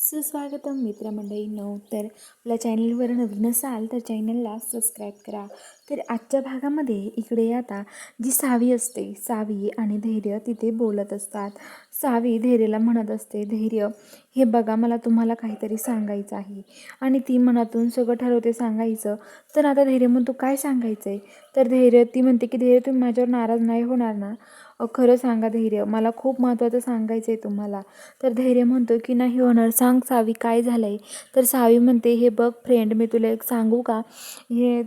सुस्वागतम मित्रमंडळींनो. तर आपल्या चॅनलवर नवीन असाल तर चॅनलला सबस्क्राईब करा. तर आजच्या भागामध्ये इकडे आता जी सावी असते, सावी आणि धैर्य तिथे बोलत असतात. सावी धैर्यला म्हणत असते, धैर्य हे बघा, मला तुम्हाला काहीतरी सांगायचं आहे. आणि ती मनातून सगळं ठरवते सांगायचं. तर आता धैर्य म्हणतो, काय सांगायचं आहे? तर ती म्हणते की धैर्य, तुम्ही माझ्यावर नाराज नाही होणार ना? खरं सांगा धैर्य, मला खूप महत्त्वाचं सांगायचं आहे तुम्हाला. तर धैर्य म्हणतो की नाही होणार, सांग सावी, काय झालं आहे? तर सावी म्हणते, हे बघ फ्रेंड, मी तुला एक सांगू का? हे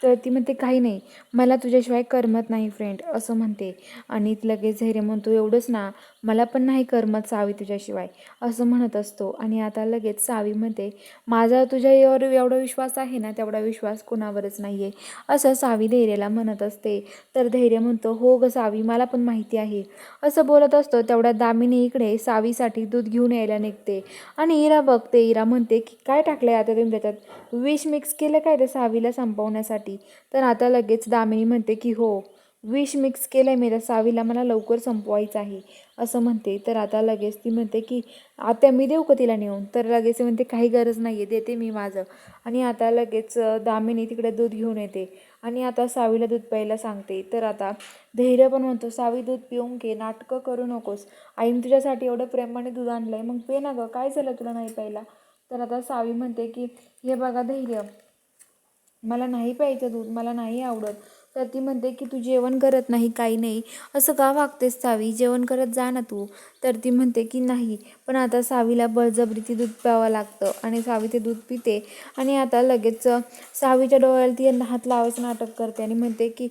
तर ती म्हणते, काही नाही, मला तुझ्याशिवाय करमत नाही फ्रेंड, असं म्हणते. आणि लगेच धैर्य म्हणतो, एवढंच ना, मला पण नाही करमत सावी तुझ्याशिवाय, असं म्हणत असतो. आणि आता लगेच सावी म्हणते, माझा तुझ्यावर एवढा विश्वास आहे ना, तेवढा विश्वास कोणावरच नाही आहे, असं सावी धैर्याला म्हणत असते. तर धैर्य म्हणतो, हो गं सावी, मला पण माहिती आहे, असं बोलत असतो. तेवढ्या दामिनी इकडे सावीसाठी दूध घेऊन यायला निघते. आणि इरा बघते. इरा म्हणते की काय टाकलं आहे आता तुम्ही त्याच्यात? विष मिक्स केलं काय त्या सावीला संपवण्यासाठी? तर आता लगेच दामिनी म्हणते की हो, विष मिक्स केलं आहे मी त्या सावीला, मला लवकर संपवायचं आहे, असं म्हणते. तर आता लगेच ती म्हणते की आता मी देऊ का तिला नेऊन? तर लगेच म्हणते, काही गरज नाही आहे, देते मी माझं. आणि आता लगेच दामिनी तिकडे दूध घेऊन येते. आणि आता सावीला दूध प्यायला सांगते. तर आता धैर्य पण म्हणतो, सावी दूध पिऊन घे, नाटकं करू नकोस, आईने तुझ्यासाठी एवढं प्रेमाने दूध आणलं आहे, मग पे ना गं, काय झालं तुला नाही प्यायला? तर आता सावी म्हणते की हे बघा धैर्य, मला नाही प्यायचं दूध, मला नाही आवडत. तर ती म्हणते की तू जेवण करत नाही, काही नाही, असं का वागतेस सावी, जेवण करत जा ना तू. तर ती म्हणते की नाही, पण आता सावीला बळजबरी दूध प्यावं लागतं. आणि सावी ते दूध पिते. आणि आता लगेच सावीच्या डोळ्याला ती हात लावायचं नाटक करते आणि म्हणते की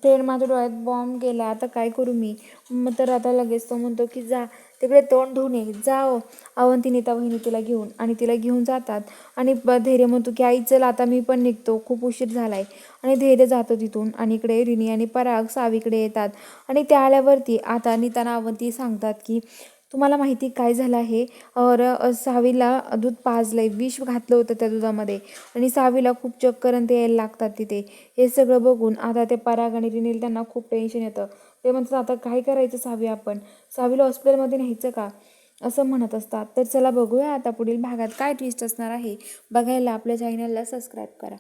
ते माझ्या डोळ्यात बॉम्ब गेला, आता काय करू मी? मग तर आता लगेच तो म्हणतो की जा तिकडे तोंड धुवून ये, जाओ अवंतिनीता वहिनी तिला घेऊन. आणि तिला घेऊन जातात. आणि धैर्य म्हणतो की आई चल, आता मी पण निघतो, खूप उशीर झाला आहे. आणि धैर्य जातो तिथून. आणि इकडे रिनी आणि पराग सावीकडे येतात. आणि त्या आल्यावरती आता नीताना अवंती सांगतात की तुम्हाला माहिती काय झालं आहे? सावीला दूध पाजलंय, विष घातलं होतं त्या दुधामध्ये. आणि सावीला खूप चक्कर आणि ते यायला लागतात तिथे. हे सगळं बघून आता ते पराग आणि रिनील त्यांना खूप टेन्शन येतं. ते म्हणतात, आता काय करायचं सावी, आपण सावीला हॉस्पिटलमध्ये न्यायचं का, असं म्हणत असतात. तर चला बघूया आता पुढील भागात काय ट्विस्ट असणार आहे. बघायला आपल्या चॅनलला सबस्क्राईब करा.